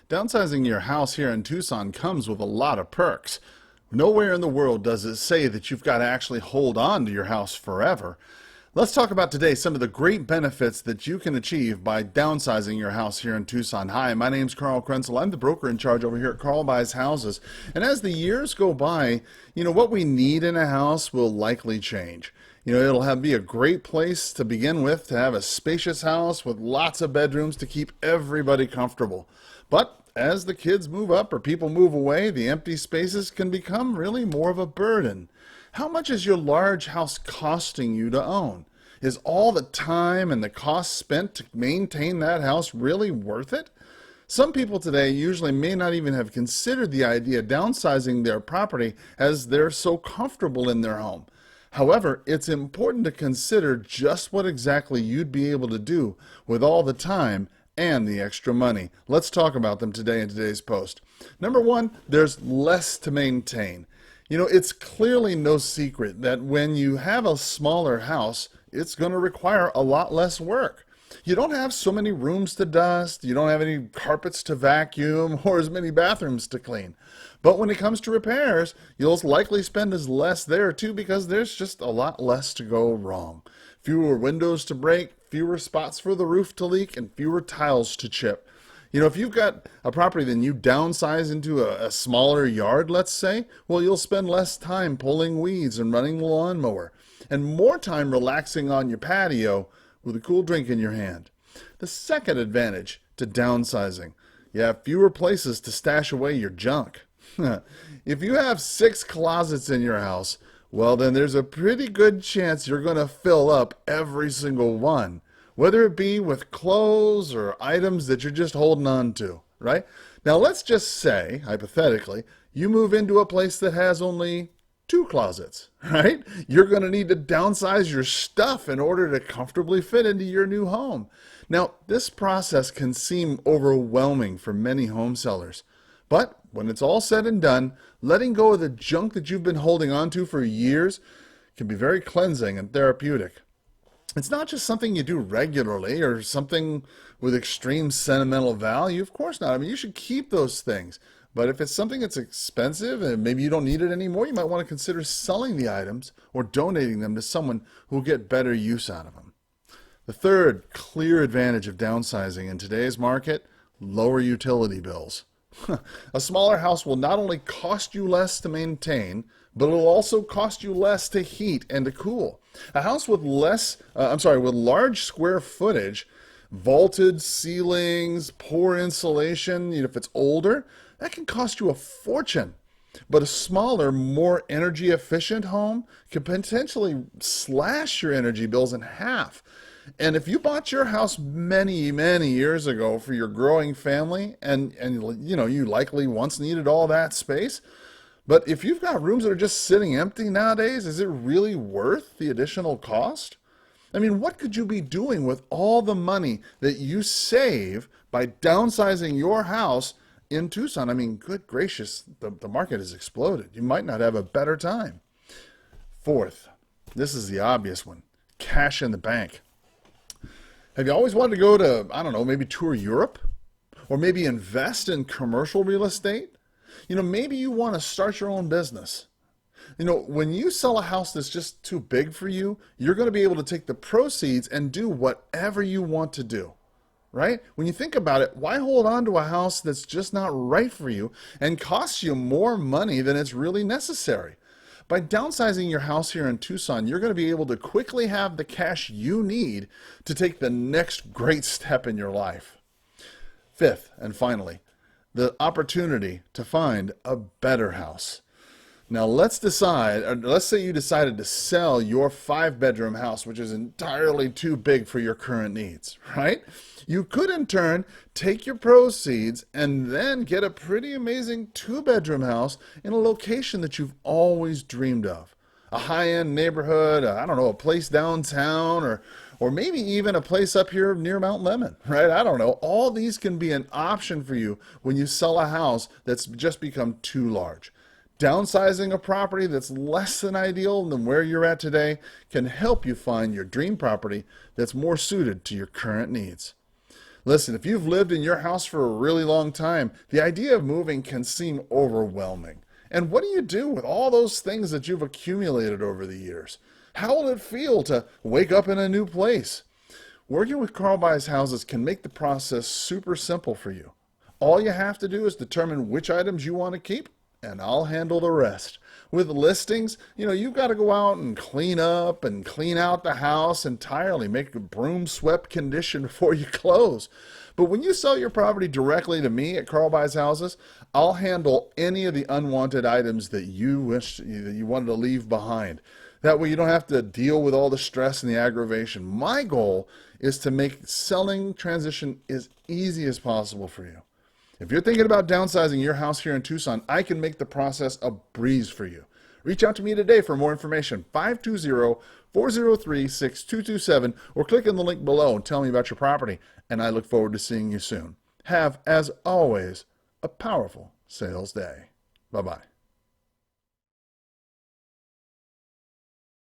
Downsizing your house here in Tucson comes with a lot of perks. Nowhere in the world does it say that you've got to actually hold on to your house forever. Let's talk about today some of the great benefits that you can achieve by downsizing your house here in Tucson. Hi, my name's Carl Krenzel. I'm the broker in charge over here at Carl Buys Houses. And as the years go by, what we need in a house will likely change. It'll be a great place to begin with, to have a spacious house with lots of bedrooms to keep everybody comfortable. But as the kids move up or people move away, the empty spaces can become really more of a burden. How much is your large house costing you to own? Is all the time and the cost spent to maintain that house really worth it? Some people today usually may not even have considered the idea of downsizing their property as they're so comfortable in their home. However, it's important to consider just what exactly you'd be able to do with all the time and the extra money. Let's talk about them today in today's post. Number one, there's less to maintain. It's clearly no secret that when you have a smaller house, it's going to require a lot less work. You don't have so many rooms to dust, you don't have any carpets to vacuum, or as many bathrooms to clean. But when it comes to repairs, you'll likely spend as less there too, because there's just a lot less to go wrong. Fewer windows to break, fewer spots for the roof to leak, and fewer tiles to chip. If you've got a property then you downsize into a smaller yard, let's say, well, you'll spend less time pulling weeds and running the lawnmower, and more time relaxing on your patio with a cool drink in your hand. The second advantage to downsizing, you have fewer places to stash away your junk. If you have 6 closets in your house, well, then there's a pretty good chance you're going to fill up every single one, whether it be with clothes or items that you're just holding on to, right? Now, let's just say, hypothetically, you move into a place that has only 2 closets, right? You're going to need to downsize your stuff in order to comfortably fit into your new home. Now, this process can seem overwhelming for many home sellers, but when it's all said and done, letting go of the junk that you've been holding on to for years can be very cleansing and therapeutic. It's not just something you do regularly or something with extreme sentimental value. Of course not. You should keep those things. But if it's something that's expensive and maybe you don't need it anymore, you might want to consider selling the items or donating them to someone who will get better use out of them. The third clear advantage of downsizing in today's market, lower utility bills. A smaller house will not only cost you less to maintain, but it'll also cost you less to heat and to cool. A house with with large square footage, vaulted ceilings, poor insulation, if it's older, that can cost you a fortune. But a smaller, more energy efficient home can potentially slash your energy bills in half. And if you bought your house many, many years ago for your growing family, and you likely once needed all that space, but if you've got rooms that are just sitting empty nowadays, is it really worth the additional cost? What could you be doing with all the money that you save by downsizing your house in Tucson? Good gracious, the market has exploded. You might not have a better time. Fourth, this is the obvious one, cash in the bank. Have you always wanted to go to, maybe tour Europe? Or maybe invest in commercial real estate? Maybe you want to start your own business. When you sell a house that's just too big for you, you're going to be able to take the proceeds and do whatever you want to do, right? When you think about it, why hold on to a house that's just not right for you and costs you more money than it's really necessary? By downsizing your house here in Tucson, you're going to be able to quickly have the cash you need to take the next great step in your life. Fifth, and finally, the opportunity to find a better house. Now let's say you decided to sell your 5-bedroom house, which is entirely too big for your current needs, right? You could in turn take your proceeds and then get a pretty amazing 2-bedroom house in a location that you've always dreamed of. A high-end neighborhood, a place downtown, or maybe even a place up here near Mount Lemmon, right? All these can be an option for you when you sell a house that's just become too large. Downsizing a property that's less than ideal than where you're at today can help you find your dream property that's more suited to your current needs. Listen, if you've lived in your house for a really long time, the idea of moving can seem overwhelming. And what do you do with all those things that you've accumulated over the years? How will it feel to wake up in a new place? Working with Carl Buys Houses can make the process super simple for you. All you have to do is determine which items you want to keep, and I'll handle the rest. With listings, you've got to go out and clean up and clean out the house entirely, make a broom swept condition before you close. But when you sell your property directly to me at Carl Buys Houses, I'll handle any of the unwanted items that you wanted to leave behind. That way you don't have to deal with all the stress and the aggravation. My goal is to make selling transition as easy as possible for you. If you're thinking about downsizing your house here in Tucson, I can make the process a breeze for you. Reach out to me today for more information, 520-403-6227, or click on the link below and tell me about your property, and I look forward to seeing you soon. Have, as always, a powerful sales day. Bye-bye.